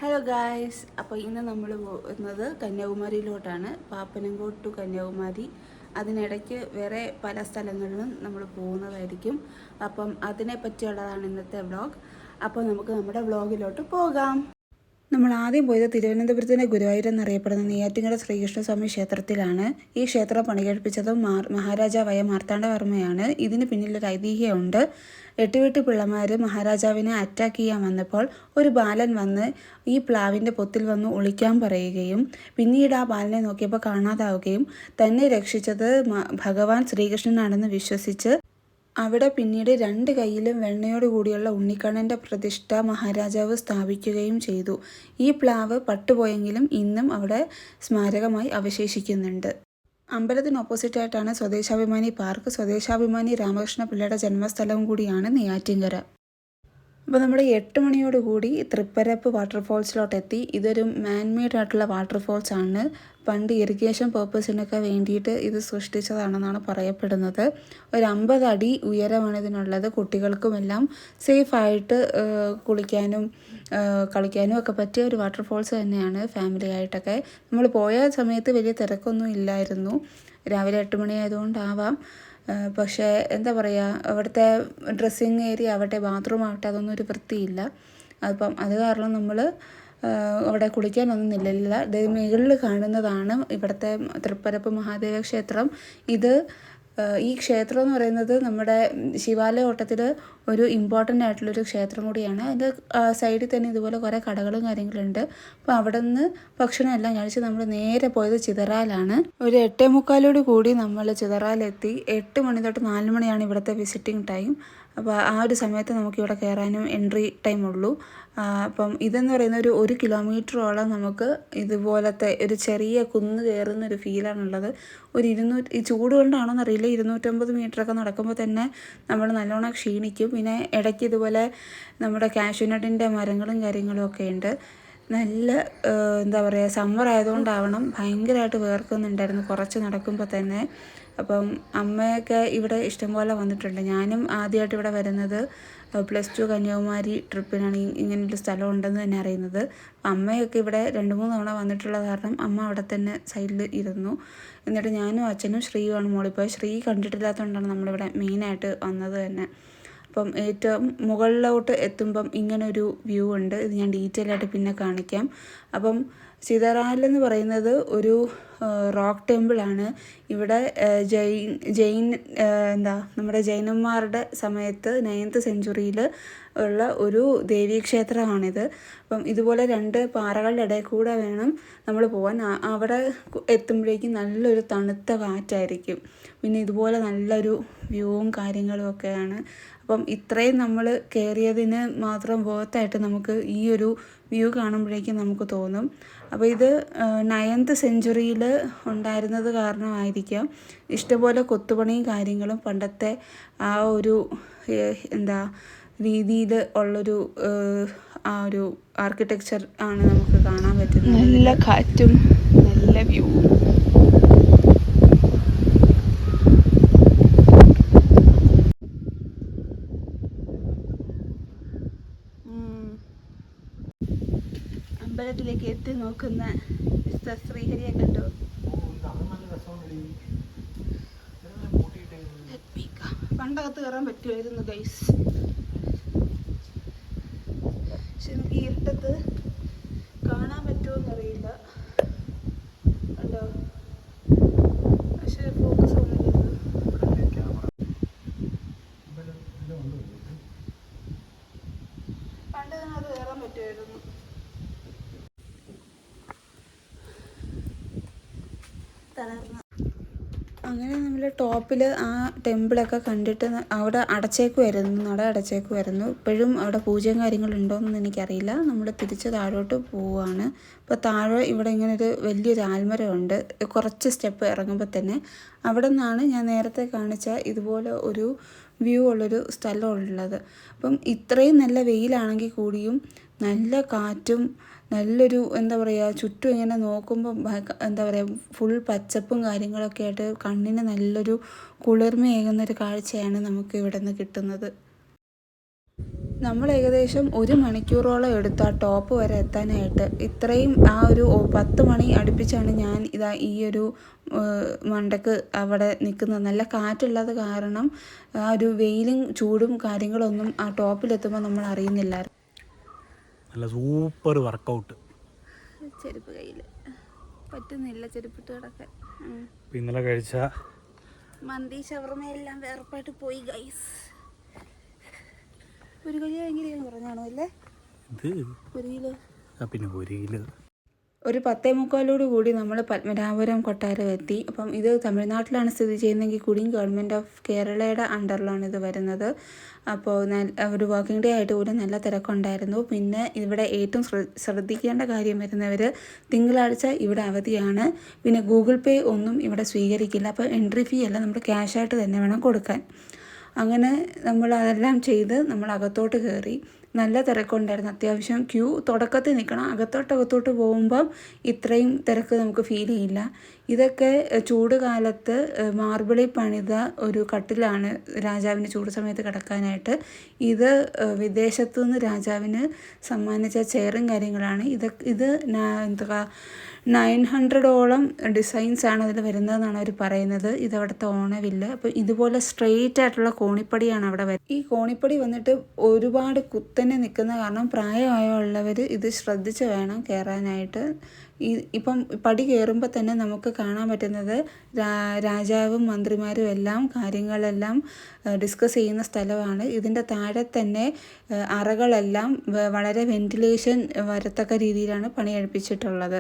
Hello guys, അപ്പോൾ ഇന്ന് നമ്മൾ പോകുന്നത് കന്യാകുമാരിയിലോട്ടാണ്. പാപ്പനംകോട് ടു കന്യാകുമാരി. അതിനിടയ്ക്ക് വേറെ പല സ്ഥലങ്ങളിലും നമ്മൾ പോകുന്നതായിരിക്കും. അപ്പം അതിനെ പറ്റിയുള്ളതാണ് ഇന്നത്തെ വ്ളോഗ്. അപ്പോൾ നമുക്ക് നമ്മുടെ വ്ളോഗിലോട്ട് പോകാം. നമ്മൾ ആദ്യം പോയത് തിരുവനന്തപുരത്തിൻ്റെ ഗുരുവായൂർ എന്നറിയപ്പെടുന്ന നെയ്യാറ്റിൻകര ശ്രീകൃഷ്ണസ്വാമി ക്ഷേത്രത്തിലാണ്. ഈ ക്ഷേത്രം പണികഴിപ്പിച്ചത് മഹാരാജാവായ മാർത്താണ്ഡവർമ്മയാണ്. ഇതിന് പിന്നിലൊരു ഐതിഹ്യമുണ്ട്. എട്ടുവീട്ട് പിള്ളമാർ മഹാരാജാവിനെ അറ്റാക്ക് ചെയ്യാൻ വന്നപ്പോൾ ഒരു ബാലൻ വന്ന് ഈ പ്ലാവിൻ്റെ പൊത്തിൽ വന്ന് ഒളിക്കാൻ പറയുകയും പിന്നീട് ആ ബാലനെ നോക്കിയപ്പോൾ കാണാതാവുകയും തന്നെ രക്ഷിച്ചത് ഭഗവാൻ ശ്രീകൃഷ്ണനാണെന്ന് വിശ്വസിച്ച് അവിടെ പിന്നീട് രണ്ട് കൈയിലും വെണ്ണയോട് കൂടിയുള്ള ഉണ്ണിക്കണ്ണൻ്റെ പ്രതിഷ്ഠ മഹാരാജാവ് സ്ഥാപിക്കുകയും ചെയ്തു. ഈ പ്ലാവ് പട്ടുപോയെങ്കിലും ഇന്നും അവിടെ സ്മാരകമായി അവശേഷിക്കുന്നുണ്ട്. അമ്പലത്തിന് ഓപ്പോസിറ്റായിട്ടാണ് സ്വദേശാഭിമാനി പാർക്ക്. സ്വദേശാഭിമാനി രാമകൃഷ്ണ പിള്ളയുടെ ജന്മസ്ഥലവും കൂടിയാണ് നെയ്യാറ്റിൻകര. അപ്പോൾ നമ്മൾ 8 മണിയോടുകൂടി തൃപ്പരപ്പ് വാട്ടർഫോൾസിലോട്ടെത്തി. ഇതൊരു മാൻമെയ്ഡ് ആയിട്ടുള്ള വാട്ടർഫോൾസ് ആണ്. പണ്ട് ഇറിഗേഷൻ പേർപ്പസിനൊക്കെ വേണ്ടിയിട്ട് ഇത് സൃഷ്ടിച്ചതാണെന്നാണ് പറയപ്പെടുന്നത്. ഒരു 50 അടി ഉയരമാണ് ഇതിനുള്ളത്. കുട്ടികൾക്കുമെല്ലാം സേഫായിട്ട് കുളിക്കാനും കളിക്കാനും ഒക്കെ പറ്റിയ ഒരു വാട്ടർഫോൾസ് തന്നെയാണ്. ഫാമിലി ആയിട്ടൊക്കെ നമ്മൾ പോയ സമയത്ത് വലിയ തിരക്കൊന്നും ഇല്ലായിരുന്നു. രാവിലെ 8 മണി ആയതുകൊണ്ടാവാം. പക്ഷേ എന്താ പറയുക, അവിടുത്തെ ഡ്രസ്സിങ് ഏരിയ ആവട്ടെ ബാത്റൂം ആവട്ടെ അതൊന്നും ഒരു വൃത്തിയില്ല. അപ്പം അത് കാരണം നമ്മൾ അവിടെ കുളിക്കാനൊന്നും നിന്നില്ല. മുകളിൽ കാണുന്നതാണ് ഇവിടുത്തെ തൃപ്പരപ്പ് മഹാദേവ ക്ഷേത്രം. ഈ ക്ഷേത്രം എന്ന് പറയുന്നത് നമ്മുടെ ശിവാലയ ഓട്ടത്തിൽ ഒരു ഇമ്പോർട്ടൻ്റ് ആയിട്ടുള്ളൊരു ക്ഷേത്രം കൂടിയാണ്. അതിൻ്റെ സൈഡിൽ തന്നെ ഇതുപോലെ കുറേ കടകളും കാര്യങ്ങളുണ്ട്. അപ്പോൾ അവിടെ നിന്ന് ഭക്ഷണം എല്ലാം കഴിച്ച് നമ്മൾ നേരെ പോയത് ചിതറാലാണ്. ഒരു 8:45 കൂടി നമ്മൾ ചിതറാലെത്തി. 8 മണി തൊട്ട് 4 മണിയാണ് ഇവിടുത്തെ വിസിറ്റിംഗ് ടൈം. അപ്പോൾ ആ ഒരു സമയത്ത് നമുക്കിവിടെ കയറാനും എൻട്രി ടൈം ഉള്ളൂ. അപ്പം ഇതെന്ന് പറയുന്ന ഒരു കിലോമീറ്ററോളം നമുക്ക് ഇതുപോലത്തെ ഒരു ചെറിയ കുന്ന് കയറുന്നൊരു ഫീലാണുള്ളത്. ഒരു 200, ഈ ചൂട് കൊണ്ടാണോ എന്നറിയില്ല, 250 മീറ്ററൊക്കെ നടക്കുമ്പോൾ തന്നെ നമ്മൾ നല്ലോണം ക്ഷീണിക്കും. പിന്നെ ഇടയ്ക്ക് ഇതുപോലെ നമ്മുടെ കാഷ്യൂനട്ടിൻ്റെ മരങ്ങളും കാര്യങ്ങളും ഒക്കെ ഉണ്ട്. നല്ല എന്താ പറയുക, സമ്മർ ആയതുകൊണ്ടാവണം ഭയങ്കരമായിട്ട് വേർക്കുന്നുണ്ടായിരുന്നു കുറച്ച് നടക്കുമ്പോൾ തന്നെ. അപ്പം അമ്മയൊക്കെ ഇവിടെ ഇഷ്ടംപോലെ വന്നിട്ടുണ്ട്. ഞാനും ആദ്യമായിട്ട് ഇവിടെ വരുന്നത് +2 കന്യാകുമാരി ട്രിപ്പിനാണ്. ഇങ്ങനൊരു സ്ഥലം ഉണ്ടെന്ന് തന്നെ അറിയുന്നത്. അമ്മയൊക്കെ ഇവിടെ 2-3 തവണ വന്നിട്ടുള്ള കാരണം അമ്മ അവിടെ തന്നെ സൈഡിൽ ഇരുന്നു. എന്നിട്ട് ഞാനും അച്ഛനും ശ്രീയുമാണ് മോളിൽ പോയി. ശ്രീ കണ്ടിട്ടില്ലാത്തതുകൊണ്ടാണ് നമ്മളിവിടെ മെയിനായിട്ട് വന്നത് തന്നെ. അപ്പം ഏറ്റവും മുകളിലോട്ട് എത്തുമ്പം ഇങ്ങനൊരു വ്യൂ ഉണ്ട്. ഇത് ഞാൻ ഡീറ്റെയിൽ ആയിട്ട് പിന്നെ കാണിക്കാം. അപ്പം ചിതറാലെന്ന് പറയുന്നത് ഒരു റോക്ക് ടെമ്പിളാണ്. ഇവിടെ നമ്മുടെ ജൈനന്മാരുടെ സമയത്ത് 9th സെഞ്ച്വറിയിൽ ഉള്ള ഒരു ദേവീക്ഷേത്രമാണിത്. അപ്പം ഇതുപോലെ 2 പാറകളുടെ ഇടയിൽ കൂടെ വേണം നമ്മൾ പോകാൻ. അവിടെ എത്തുമ്പോഴേക്കും നല്ലൊരു തണുത്ത കാറ്റായിരിക്കും. പിന്നെ ഇതുപോലെ നല്ലൊരു വ്യൂവും കാര്യങ്ങളും ഒക്കെയാണ്. അപ്പം ഇത്രയും നമ്മൾ കയറിയതിന് മാത്രം വേർത്തായിട്ട് നമുക്ക് ഈ ഒരു വ്യൂ കാണുമ്പോഴേക്കും നമുക്ക് തോന്നും. അപ്പോൾ ഇത് 9th സെഞ്ച്വറിയിൽ ഉണ്ടായിരുന്നത് കാരണമായിരിക്കാം ഇഷ്ടംപോലെ കൊത്തുപണിയും കാര്യങ്ങളും പണ്ടത്തെ ആ ഒരു രീതിയിൽ ഉള്ളൊരു ആ ഒരു ആർക്കിടെക്ചർ ആണ് നമുക്ക് കാണാൻ പറ്റുന്നത്. നല്ല കാറ്റും നല്ല വ്യൂവും. അമ്പലത്തിലേക്ക് എത്തി നോക്കുന്ന മിസ്റ്റർ ശ്രീഹരിയെ കണ്ടു. പണ്ടകത്ത് കയറാൻ പറ്റുമായിരുന്നു ഗൈസ്. പക്ഷെ എനിക്ക് ഇരുട്ടത്ത് കാണാൻ പറ്റുമോന്നറിയില്ല. കണ്ടോ? പക്ഷെ ഫോക്കസ് ഒന്നുമില്ല. പണ്ട് അത് കയറാൻ പറ്റുമായിരുന്നു. അങ്ങനെ നമ്മൾ ടോപ്പിൽ ആ ടെമ്പിളൊക്കെ കണ്ടിട്ട് അവിടെ നട അടച്ചേക്കുമായിരുന്നു. ഇപ്പോഴും അവിടെ പൂജയും കാര്യങ്ങളുണ്ടോയെന്നൊന്നും എനിക്കറിയില്ല. നമ്മൾ തിരിച്ച് താഴോട്ട് പോവുകയാണ്. അപ്പോൾ താഴെ ഇവിടെ ഇങ്ങനൊരു വലിയൊരു ആൽമരമുണ്ട്. കുറച്ച് സ്റ്റെപ്പ് ഇറങ്ങുമ്പോൾ തന്നെ അവിടെ നിന്നാണ് ഞാൻ നേരത്തെ കാണിച്ച ഇതുപോലെ ഒരു വ്യൂ ഉള്ളൊരു സ്ഥലമുള്ളത്. അപ്പം ഇത്രയും നല്ല വെയിലാണെങ്കിൽ കൂടിയും നല്ല കാറ്റും നല്ലൊരു എന്താ പറയുക, ചുറ്റും ഇങ്ങനെ നോക്കുമ്പോൾ എന്താ പറയുക, ഫുൾ പച്ചപ്പും കാര്യങ്ങളൊക്കെ ആയിട്ട് കണ്ണിന് നല്ലൊരു കുളിർമയേകുന്നൊരു കാഴ്ചയാണ് നമുക്ക് ഇവിടെ നിന്ന് കിട്ടുന്നത്. നമ്മൾ ഏകദേശം 1 മണിക്കൂറോളം എടുത്തു ആ ടോപ്പ് വരെ എത്താനായിട്ട്. ഇത്രയും ആ ഒരു 10 മണി അടുപ്പിച്ചാണ് ഞാൻ ഇതാ ഈ ഒരു മണ്ടക്ക് അവിടെ നിൽക്കുന്നത്. നല്ല കാറ്റുള്ളത് കാരണം ആ ഒരു വെയിലും ചൂടും കാര്യങ്ങളൊന്നും ആ ടോപ്പിലെത്തുമ്പോൾ നമ്മൾ അറിയുന്നില്ലായിരുന്നു. നല്ല സൂപ്പർ വർക്കൗട്ട്. ചെരുപ്പ് കയ്യിൽ പറ്റുന്നില്ല, ചെരുപ്പിട്ട് കിടക്കാൻ. ഇന്നലെ കഴിച്ച മന്തി ഷവർമയെല്ലാം വേർപ്പായിട്ട് പോയി ഗൈസ്. ഒരു കിലോ എങ്ങനെയാണ് കുറഞ്ഞാണോ അല്ലേ? ഇത് ഒരു കിലോ, പിന്നെ 1 കിലോ. ഒരു 10:45 കൂടി നമ്മൾ പത്മനാഭപുരം കൊട്ടാരം എത്തി. അപ്പം ഇത് തമിഴ്നാട്ടിലാണ് സ്ഥിതി ചെയ്യുന്നതെങ്കിൽ കൂടിയും ഗവൺമെൻറ് ഓഫ് കേരളയുടെ അണ്ടറിലാണ് ഇത് വരുന്നത്. അപ്പോൾ ഒരു വർക്കിംഗ് ഡേ ആയിട്ട് കൂടി നല്ല തിരക്കുണ്ടായിരുന്നു. പിന്നെ ഇവിടെ ഏറ്റവും ശ്രദ്ധിക്കേണ്ട കാര്യം വരുന്നവർ, തിങ്കളാഴ്ച ഇവിടെ അവധിയാണ്. പിന്നെ ഗൂഗിൾ പേ ഒന്നും ഇവിടെ സ്വീകരിക്കില്ല. അപ്പോൾ എൻട്രി ഫീ എല്ലാം നമ്മൾ ക്യാഷായിട്ട് തന്നെ വേണം കൊടുക്കാൻ. അങ്ങനെ നമ്മൾ അതെല്ലാം ചെയ്ത് നമ്മൾ അകത്തോട്ട് കയറി. നല്ല തിരക്കുണ്ടായിരുന്നു. അത്യാവശ്യം ക്യൂ തുടക്കത്തിൽ നിൽക്കണം. അകത്തോട്ട് പോകുമ്പം ഇത്രയും തിരക്ക് നമുക്ക് ഫീൽ ചെയ്യില്ല. ഇതൊക്കെ ചൂട് കാലത്ത് മാർബിളിൽ പണിത ഒരു കട്ടിലാണ് രാജാവിന് ചൂട് സമയത്ത് കിടക്കാനായിട്ട്. ഇത് വിദേശത്തു നിന്ന് രാജാവിന് സമ്മാനിച്ച ചെയറും കാര്യങ്ങളാണ്. ഇത് എന്താ 900ഓളം ഡിസൈൻസാണ് അതിൽ വരുന്നതെന്നാണ് അവർ പറയുന്നത്. ഇതവിടുത്തെ ഓണവില്ല്. അപ്പോൾ ഇതുപോലെ സ്ട്രെയിറ്റ് ആയിട്ടുള്ള കോണിപ്പടിയാണ് അവിടെ വരുന്നത്. ഈ കോണിപ്പടി വന്നിട്ട് ഒരുപാട് കുത്തനെ നിൽക്കുന്ന കാരണം പ്രായമായുള്ളവർ ഇത് ശ്രദ്ധിച്ച് വേണം കയറാനായിട്ട്. ഇപ്പം പടി കയറുമ്പോൾ തന്നെ നമുക്ക് കാണാൻ പറ്റുന്നത് രാജാവും മന്ത്രിമാരും എല്ലാം കാര്യങ്ങളെല്ലാം ഡിസ്കസ് ചെയ്യുന്ന സ്ഥലമാണ്. ഇതിൻ്റെ താഴെ തന്നെ അറകളെല്ലാം വളരെ വെന്റിലേഷൻ വരത്തക്ക രീതിയിലാണ് പണിയെടുപ്പിച്ചിട്ടുള്ളത്.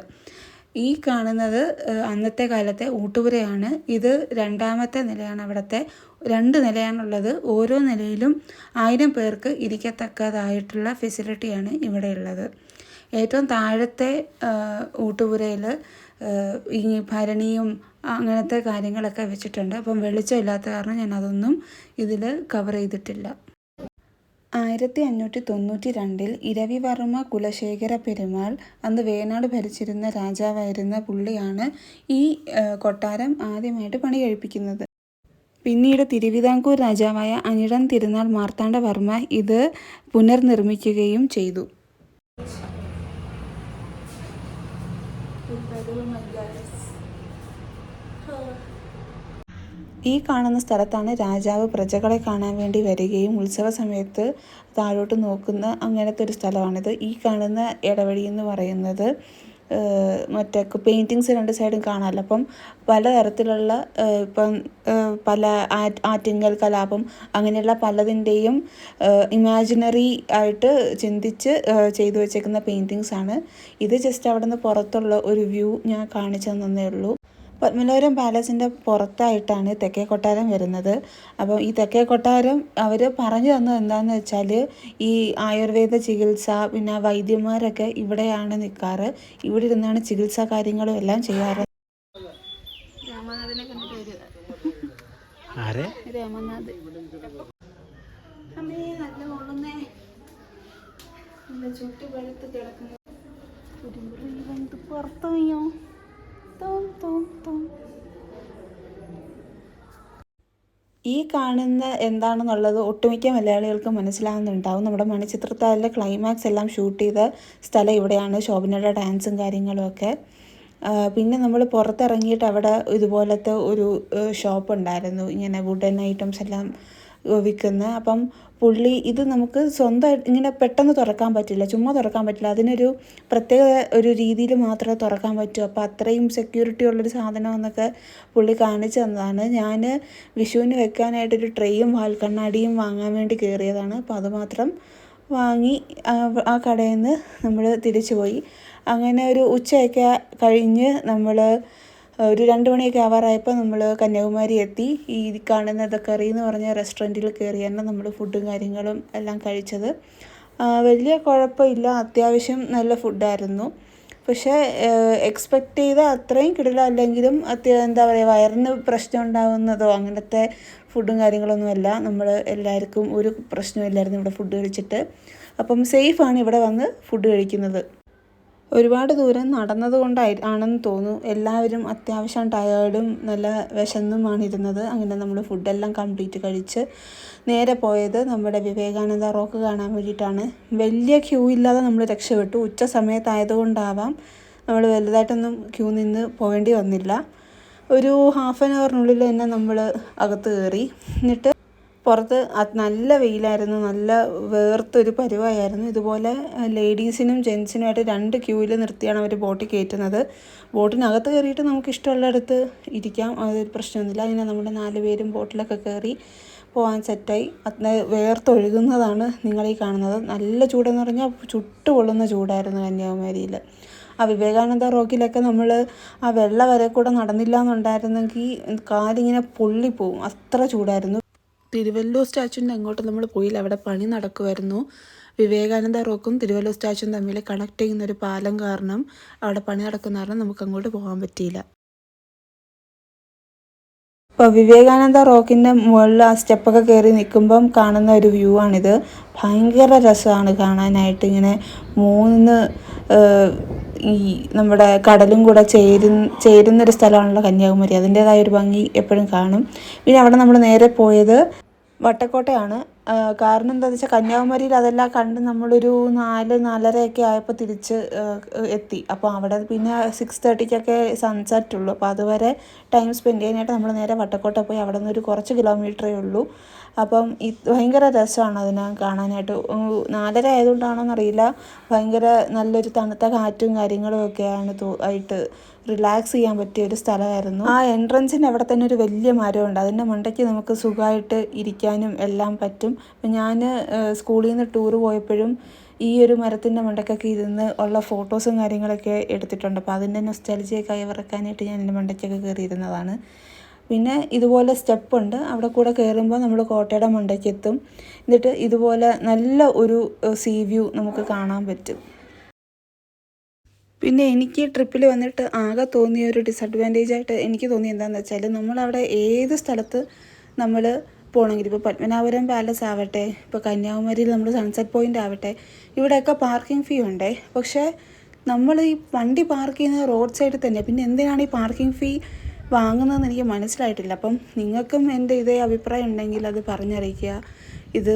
ഈ കാണുന്നത് അന്നത്തെ കാലത്തെ ഊട്ടുപുരയാണ്. ഇത് 2ാമത്തെ നിലയാണ്. അവിടുത്തെ 2 നിലയാണുള്ളത്. ഓരോ നിലയിലും 1000 പേർക്ക് ഇരിക്കത്തക്കതായിട്ടുള്ള ഫെസിലിറ്റിയാണ് ഇവിടെ ഉള്ളത്. ഏറ്റവും താഴത്തെ ഊട്ടുപുരയിൽ ഈ ഭരണിയും അങ്ങനത്തെ കാര്യങ്ങളൊക്കെ വെച്ചിട്ടുണ്ട്. അപ്പം വെളിച്ചമില്ലാത്ത കാരണം ഞാൻ അതൊന്നും ഇതിൽ കവർ ചെയ്തിട്ടില്ല. 1592 ഇരവിവർമ്മ കുലശേഖര പെരുമാൾ, അന്ന് വേണാട് ഭരിച്ചിരുന്ന രാജാവായിരുന്ന പുള്ളിയാണ് ഈ കൊട്ടാരം ആദ്യമായിട്ട് പണി കഴിപ്പിക്കുന്നത്. പിന്നീട് തിരുവിതാംകൂർ രാജാവായ അനിഴം തിരുനാൾ മാർത്താണ്ഡവർമ്മ ഇത് പുനർനിർമ്മിക്കുകയും ചെയ്തു. ഈ കാണുന്ന സ്ഥലത്താണ് രാജാവ് പ്രജകളെ കാണാൻ വേണ്ടി വരികയും ഉത്സവ സമയത്ത് താഴോട്ട് നോക്കുന്ന അങ്ങനത്തെ ഒരു സ്ഥലമാണിത്. ഈ കാണുന്ന ഇടവഴി എന്ന് പറയുന്നത് മറ്റേ പെയിൻറ്റിങ്സ് 2 സൈഡും കാണാമല്ലോ. അപ്പം പലതരത്തിലുള്ള ഇപ്പം പല ആറ്റിങ്ങൽ കലാപം അങ്ങനെയുള്ള പലതിൻ്റെയും ഇമാജിനറി ആയിട്ട് ചിന്തിച്ച് ചെയ്തു വെച്ചേക്കുന്ന പെയിൻറ്റിങ്സാണ്. ഇത് ജസ്റ്റ് അവിടെ നിന്ന് പുറത്തുള്ള ഒരു വ്യൂ ഞാൻ കാണിച്ചു തന്നേ ഉള്ളൂ. പത്മനാഭപുരം പാലസിൻ്റെ പുറത്തായിട്ടാണ് തെക്കേ കൊട്ടാരം വരുന്നത്. അപ്പോൾ ഈ തെക്കേ കൊട്ടാരം അവർ പറഞ്ഞു തന്നത് എന്താണെന്ന് വെച്ചാൽ ഈ ആയുർവേദ ചികിത്സ പിന്നെ വൈദ്യന്മാരൊക്കെ ഇവിടെയാണ് നിൽക്കാറ്. ഇവിടെ ഇരുന്നാണ് ചികിത്സാ കാര്യങ്ങളും എല്ലാം ചെയ്യാറ്. രാമനാഥിനെ കണ്ടിട്ട് വരിക. രാമനാഥ് അമ്മേ നല്ല കൊള്ളുന്നേ, നല്ല ചുട്ടി പഴുത്ത് കിടക്കുന്നു. പുറത്തുയോ ഈ കാണുന്ന എന്താണെന്നുള്ളത് ഒട്ടുമിക്ക മലയാളികൾക്ക് മനസ്സിലാകുന്നുണ്ടാവും. നമ്മുടെ മണിച്ചിത്രത്താഴിലെ ക്ലൈമാക്സ് എല്ലാം ഷൂട്ട് ചെയ്ത സ്ഥലം ഇവിടെയാണ്. ശോഭനയുടെ ഡാൻസും കാര്യങ്ങളുമൊക്കെ. പിന്നെ നമ്മൾ പുറത്തിറങ്ങിയിട്ട് അവിടെ ഇതുപോലത്തെ ഒരു ഷോപ്പ് ഉണ്ടായിരുന്നു, ഇങ്ങനെ വുഡൻ ഐറ്റംസ് എല്ലാം വിൽക്കുന്ന. അപ്പം പുള്ളി ഇത് നമുക്ക് സ്വന്തമായിട്ട് ഇങ്ങനെ പെട്ടെന്ന് തുറക്കാൻ പറ്റില്ല, ചുമ്മാ തുറക്കാൻ പറ്റില്ല. അതിനൊരു പ്രത്യേക ഒരു രീതിയിൽ മാത്രമേ തുറക്കാൻ പറ്റൂ. അപ്പോൾ അത്രയും സെക്യൂരിറ്റി ഉള്ളൊരു സാധനം എന്നൊക്കെ പുള്ളി കാണിച്ചു തന്നതാണ്. ഞാൻ വിഷുവിന് വെക്കാനായിട്ടൊരു ട്രേയും വാൽക്കണ്ണാടിയും വാങ്ങാൻ വേണ്ടി കയറിയതാണ്. അപ്പോൾ അതുമാത്രം വാങ്ങി ആ കടയിൽ നിന്ന് നമ്മൾ തിരിച്ചു പോയി. അങ്ങനെ ഒരു ഉച്ചയൊക്കെ കഴിഞ്ഞ് നമ്മൾ ഒരു 2 മണിയൊക്കെ ആവാറായപ്പോൾ നമ്മൾ കന്യാകുമാരി എത്തി. ഈ കാണുന്ന കറി എന്ന് പറഞ്ഞ റെസ്റ്റോറൻറ്റിൽ കയറിയാണ് നമ്മൾ ഫുഡും കാര്യങ്ങളും എല്ലാം കഴിച്ചത്. വലിയ കുഴപ്പമില്ല, അത്യാവശ്യം നല്ല ഫുഡായിരുന്നു. പക്ഷേ എക്സ്പെക്റ്റ് ചെയ്ത അത്രയും കിടിലല്ലെങ്കിലും എന്താ പറയുക, വയറിന് പ്രശ്നം ഉണ്ടാകുന്നതോ അങ്ങനത്തെ ഫുഡും കാര്യങ്ങളൊന്നുമല്ല. നമ്മൾ എല്ലാവർക്കും ഒരു പ്രശ്നമില്ലായിരുന്നു ഇവിടെ ഫുഡ് കഴിച്ചിട്ട്. അപ്പം സേഫാണ് ഇവിടെ വന്ന് ഫുഡ് കഴിക്കുന്നത്. ഒരുപാട് ദൂരം നടന്നത് ആണെന്ന് തോന്നുന്നു എല്ലാവരും അത്യാവശ്യം ടയേർഡും നല്ല വിശന്നുമാണ് ഇരുന്നത്. അങ്ങനെ നമ്മൾ ഫുഡെല്ലാം കംപ്ലീറ്റ് കഴിച്ച് നേരെ പോയത് നമ്മുടെ വിവേകാനന്ദ റോക്ക് കാണാൻ വേണ്ടിയിട്ടാണ്. വലിയ ക്യൂ ഇല്ലാതെ നമ്മൾ രക്ഷപ്പെട്ടു. ഉച്ച സമയത്തായതുകൊണ്ടാവാം നമ്മൾ വലുതായിട്ടൊന്നും ക്യൂ നിന്ന് പോകേണ്ടി വന്നില്ല. ഒരു ഹാഫ് ആൻ അവറിനുള്ളിൽ തന്നെ നമ്മൾ അകത്ത് കയറി. എന്നിട്ട് പുറത്ത് നല്ല വെയിലായിരുന്നു, നല്ല വേർത്തൊരു പരുവായിരുന്നു. ഇതുപോലെ ലേഡീസിനും ജെൻസിനുമായിട്ട് 2 ക്യൂവിൽ നിർത്തിയാണ് അവർ ബോട്ടിൽ കയറ്റുന്നത്. ബോട്ടിനകത്ത് കയറിയിട്ട് നമുക്ക് ഇഷ്ടമുള്ളിടത്ത് ഇരിക്കാം, അതൊരു പ്രശ്നമൊന്നുമില്ല. അങ്ങനെ നമ്മുടെ 4 പേരും ബോട്ടിലൊക്കെ കയറി പോകാൻ സെറ്റായി. വേർത്തൊഴുകുന്നതാണ് നിങ്ങളീ കാണുന്നത്. നല്ല ചൂടെന്ന് പറഞ്ഞാൽ ചുട്ടുപൊള്ളുന്ന ചൂടായിരുന്നു കന്യാകുമാരിയിൽ. ആ വിവേകാനന്ദ റോക്കിലൊക്കെ നമ്മൾ ആ വെള്ള വരെ കൂടെ നടന്നില്ല എന്നുണ്ടായിരുന്നെങ്കിൽ കാലിങ്ങനെ പൊള്ളിപ്പോവും, അത്ര ചൂടായിരുന്നു. തിരുവല്ലൂർ സ്റ്റാച്യൂവിൻ്റെ അങ്ങോട്ട് നമ്മൾ പോയില്ല, അവിടെ പണി നടക്കുമായിരുന്നു. വിവേകാനന്ദ റോക്കും തിരുവല്ലൂർ സ്റ്റാച്യൂവും തമ്മിൽ കണക്ട് ചെയ്യുന്നൊരു പാലം കാരണം അവിടെ പണി നടക്കുന്ന കാരണം നമുക്ക് അങ്ങോട്ട് പോകാൻ പറ്റിയില്ല. ഇപ്പോൾ വിവേകാനന്ദ റോക്കിൻ്റെ മുകളിൽ ആ സ്റ്റെപ്പൊക്കെ കയറി നിൽക്കുമ്പം കാണുന്ന ഒരു വ്യൂ ആണിത്. ഭയങ്കര രസമാണ് കാണാനായിട്ട്. ഇങ്ങനെ 3 ഈ നമ്മുടെ കടലും കൂടെ ചേരുന്നൊരു സ്ഥലമാണല്ലോ കന്യാകുമാരി. അതിൻ്റേതായ ഒരു ഭംഗി എപ്പോഴും കാണും. പിന്നെ അവിടെ നമ്മൾ നേരെ പോയത് വട്ടക്കോട്ടയാണ്. കാരണം എന്താണെന്ന് വെച്ചാൽ കന്യാകുമാരിയിൽ അതെല്ലാം കണ്ട് നമ്മളൊരു 4-4:30 ആയപ്പോൾ തിരിച്ച് എത്തി. അപ്പോൾ അവിടെ പിന്നെ 6:30 സൺസെറ്റ് ഉള്ളൂ. അപ്പോൾ അതുവരെ ടൈം സ്പെൻഡ് ചെയ്യാനായിട്ട് നമ്മൾ നേരെ വട്ടക്കോട്ട പോയി. അവിടെ നിന്ന് ഒരു കുറച്ച് കിലോമീറ്ററേ ഉള്ളൂ. അപ്പം ഭയങ്കര രസമാണ് അതിനെ കാണാനായിട്ട്. 4:30 ആയതുകൊണ്ടാണോന്നറിയില്ല, ഭയങ്കര നല്ലൊരു തണുത്ത കാറ്റും കാര്യങ്ങളും ഒക്കെയാണ് ആയിട്ട് റിലാക്സ് ചെയ്യാൻ പറ്റിയ ഒരു സ്ഥലമായിരുന്നു. ആ എൻട്രൻസിൻ്റെ അവിടെ തന്നെ ഒരു വലിയ മരമുണ്ട്. അതിൻ്റെ മണ്ടയ്ക്ക് നമുക്ക് സുഖമായിട്ട് ഇരിക്കാനും എല്ലാം പറ്റും. അപ്പം ഞാൻ സ്കൂളിൽ നിന്ന് ടൂറ് പോയപ്പോഴും ഈ ഒരു മരത്തിൻ്റെ മണ്ടയ്ക്കൊക്കെ ഇരുന്ന് ഉള്ള ഫോട്ടോസും കാര്യങ്ങളൊക്കെ എടുത്തിട്ടുണ്ട്. അപ്പോൾ അതിൻ്റെ നൊസ്റ്റാൾജിയൊക്കെ കൈവറക്കാനായിട്ട് ഞാൻ എൻ്റെ മണ്ടയ്ക്കൊക്കെ കയറിയിരുന്നതാണ്. പിന്നെ ഇതുപോലെ സ്റ്റെപ്പുണ്ട്, അവിടെ കൂടെ കയറുമ്പോൾ നമ്മൾ കോട്ടയുടെ മണ്ടയ്ക്ക് എത്തും. എന്നിട്ട് ഇതുപോലെ നല്ല ഒരു സീ വ്യൂ നമുക്ക് കാണാൻ പറ്റും. പിന്നെ എനിക്ക് ട്രിപ്പിൽ വന്നിട്ട് ആകെ തോന്നിയ ഒരു ഡിസഡ്വാൻറ്റേജായിട്ട് എനിക്ക് തോന്നിയത് എന്താണെന്ന് വെച്ചാൽ, നമ്മളവിടെ ഏത് സ്ഥലത്ത് നമ്മൾ പോകണമെങ്കിൽ, ഇപ്പോൾ പത്മനാഭപുരം പാലസ് ആവട്ടെ, ഇപ്പോൾ കന്യാകുമാരിയിൽ നമ്മൾ സൺസെറ്റ് പോയിൻ്റ് ആവട്ടെ, ഇവിടെയൊക്കെ പാർക്കിംഗ് ഫീ ഉണ്ട്. പക്ഷേ നമ്മൾ ഈ വണ്ടി പാർക്ക് ചെയ്യുന്നത് റോഡ് സൈഡിൽ തന്നെ. പിന്നെ എന്തിനാണ് ഈ പാർക്കിംഗ് ഫീ വാങ്ങുന്നതെന്ന് എനിക്ക് മനസ്സിലായിട്ടില്ല. അപ്പം നിങ്ങൾക്കും എൻ്റെ ഇതേ അഭിപ്രായം ഉണ്ടെങ്കിൽ അത് പറഞ്ഞറിയിക്കുക. ഇത്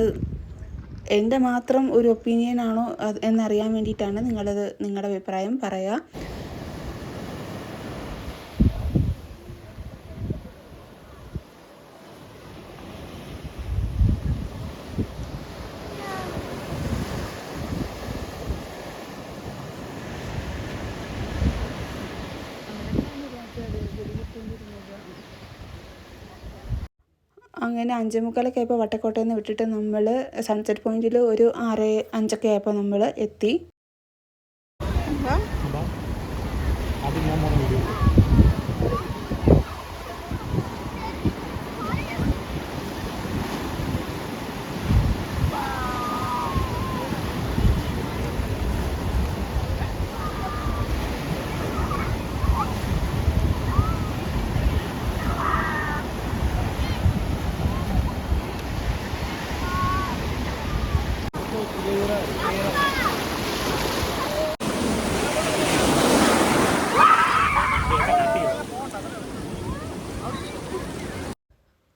എൻ്റെ മാത്രം ഒരു ഒപ്പീനിയൻ ആണോ എന്നറിയാൻ വേണ്ടിയിട്ടാണ് നിങ്ങളുടെ അഭിപ്രായം പറയുക. അങ്ങനെ 5:45 ആയപ്പോൾ വട്ടക്കോട്ടയിൽ നിന്ന് വിട്ടിട്ട് നമ്മൾ സൺസെറ്റ് പോയിന്റിൽ ഒരു 6:05 ആയപ്പോൾ നമ്മൾ എത്തി.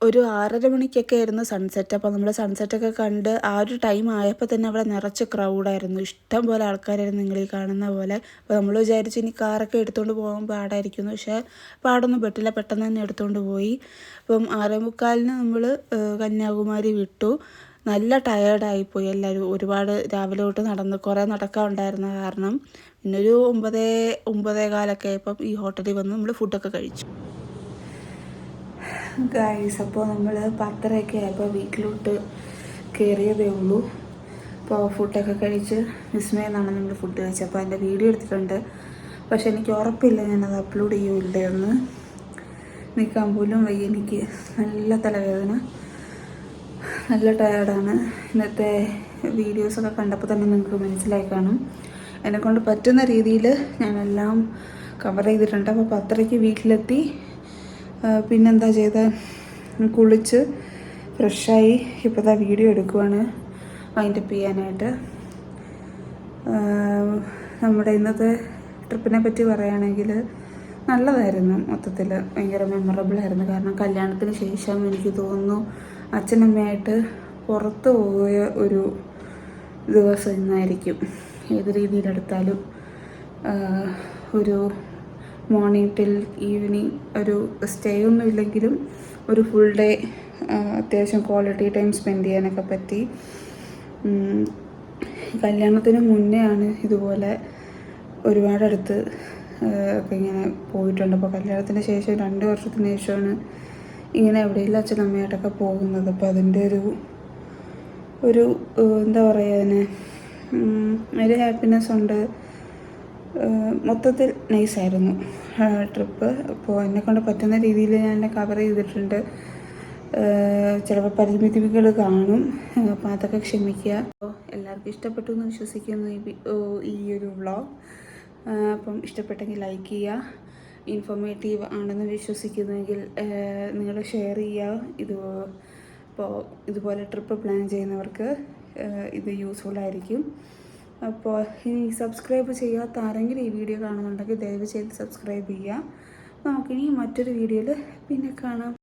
ഒരു 6:30 മണിക്കൊക്കെ ആയിരുന്നു സൺസെറ്റ്. അപ്പോൾ നമ്മൾ സൺസെറ്റൊക്കെ കണ്ട് ആ ഒരു ടൈം ആയപ്പോൾ തന്നെ അവിടെ നിറച്ച് ക്രൗഡായിരുന്നു. ഇഷ്ടം പോലെ ആൾക്കാരായിരുന്നു നിങ്ങളീ കാണുന്ന പോലെ. അപ്പോൾ നമ്മൾ വിചാരിച്ചു ഇനി കാറൊക്കെ എടുത്തുകൊണ്ട് പോകാൻ പാടായിരിക്കുന്നു. പക്ഷേ പാടൊന്നും പെട്ടില്ല, പെട്ടെന്ന് തന്നെ എടുത്തുകൊണ്ട് പോയി. അപ്പം 6:45 നമ്മൾ കന്യാകുമാരി വിട്ടു. നല്ല ടയേർഡായിപ്പോയി എല്ലാവരും. ഒരുപാട് രാവിലെ തൊട്ട് കുറേ നടക്കാനുണ്ടായിരുന്ന കാരണം. പിന്നെ ഒരു 9-9:15 ആയപ്പം ഈ ഹോട്ടലിൽ വന്ന് നമ്മൾ ഫുഡൊക്കെ കഴിച്ചു. ഗൈസ്, അപ്പോൾ നമ്മൾ 10:30 ആയപ്പോൾ വീട്ടിലോട്ട് കയറിയതേ ഉള്ളൂ. അപ്പോൾ ഫുഡൊക്കെ കഴിച്ച് വിസ്മയെന്നാണ് നമ്മൾ ഫുഡ് കഴിച്ചത്. അപ്പോൾ അതിൻ്റെ വീഡിയോ എടുത്തിട്ടുണ്ട്. പക്ഷെ എനിക്ക് ഉറപ്പില്ല ഞാനത് അപ്ലോഡ് ചെയ്യൂല എന്ന്. നിൽക്കാൻ പോലും വയ്യ, എനിക്ക് നല്ല തലവേദന, നല്ല ടയേർഡാണ്. ഇന്നത്തെ വീഡിയോസൊക്കെ കണ്ടപ്പോൾ തന്നെ നിങ്ങൾക്ക് മനസ്സിലായി കാണും. എന്നെക്കൊണ്ട് പറ്റുന്ന രീതിയിൽ ഞാനെല്ലാം കവർ ചെയ്തിട്ടുണ്ട്. അപ്പോൾ 10:30 വീട്ടിലെത്തി. പിന്നെന്താ ചെയ്തത്, കുളിച്ച് ഫ്രഷായി ഇപ്പോൾ വീഡിയോ എടുക്കുവാണ് വൈൻഡപ്പ് ചെയ്യാനായിട്ട്. നമ്മുടെ ഇന്നത്തെ ട്രിപ്പിനെ പറ്റി പറയുകയാണെങ്കിൽ നല്ലതായിരുന്നു. മൊത്തത്തിൽ ഭയങ്കര മെമ്മറബിളായിരുന്നു. കാരണം കല്യാണത്തിന് ശേഷം എനിക്ക് തോന്നുന്നു അച്ഛനമ്മയായിട്ട് പുറത്ത് പോയ ഒരു ദിവസം ഇന്നായിരിക്കും. ഏത് രീതിയിലെടുത്താലും ഒരു മോർണിംഗ് ടിൽ ഈവനിങ് ഒരു സ്റ്റേ ഒന്നും ഇല്ലെങ്കിലും ഒരു ഫുൾ ഡേ അത്യാവശ്യം ക്വാളിറ്റി ടൈം സ്പെൻഡ് ചെയ്യാനൊക്കെ പറ്റി. കല്യാണത്തിന് മുന്നേ ആണ് ഇതുപോലെ ഒരുപാടടുത്ത് ഒക്കെ ഇങ്ങനെ പോയിട്ടുണ്ട്. അപ്പോൾ കല്യാണത്തിന് ശേഷം 2 വർഷത്തിന് ശേഷമാണ് ഇങ്ങനെ എവിടെയെങ്കിലും അച്ഛനമ്മയായിട്ടൊക്കെ പോകുന്നത്. അപ്പോൾ അതിൻ്റെ ഒരു എന്താ പറയുക, അതിന് ഒരു ഹാപ്പിനെസ് ഉണ്ട്. മൊത്തത്തിൽ നൈസായിരുന്നു ട്രിപ്പ്. അപ്പോൾ എന്നെക്കൊണ്ട് പറ്റുന്ന രീതിയിൽ ഞാൻ എന്നെ കവർ ചെയ്തിട്ടുണ്ട്. ചിലപ്പോൾ പരിമിതികൾ കാണും, അപ്പോൾ അതൊക്കെ ക്ഷമിക്കുക. അപ്പോൾ എല്ലാവർക്കും ഇഷ്ടപ്പെട്ടു എന്ന് വിശ്വസിക്കുന്നു ഈ ഒരു വ്ളോഗ്. അപ്പം ഇഷ്ടപ്പെട്ടെങ്കിൽ ലൈക്ക് ചെയ്യുക. ഇൻഫോർമേറ്റീവ് ആണെന്ന് വിശ്വസിക്കുന്നുവെങ്കിൽ നിങ്ങൾ ഷെയർ ചെയ്യുക. അപ്പോൾ ഇതുപോലെ ട്രിപ്പ് പ്ലാൻ ചെയ്യുന്നവർക്ക് ഇത് യൂസ്ഫുൾ ആയിരിക്കും. അപ്പോൾ ഇനി സബ്സ്ക്രൈബ് ചെയ്യാത്ത ആരെങ്കിലും ഈ വീഡിയോ കാണുന്നുണ്ടെങ്കിൽ ദയവ് ചെയ്ത് സബ്സ്ക്രൈബ് ചെയ്യുക. നമുക്കിനി മറ്റൊരു വീഡിയോയിൽ പിന്നെ കാണാം.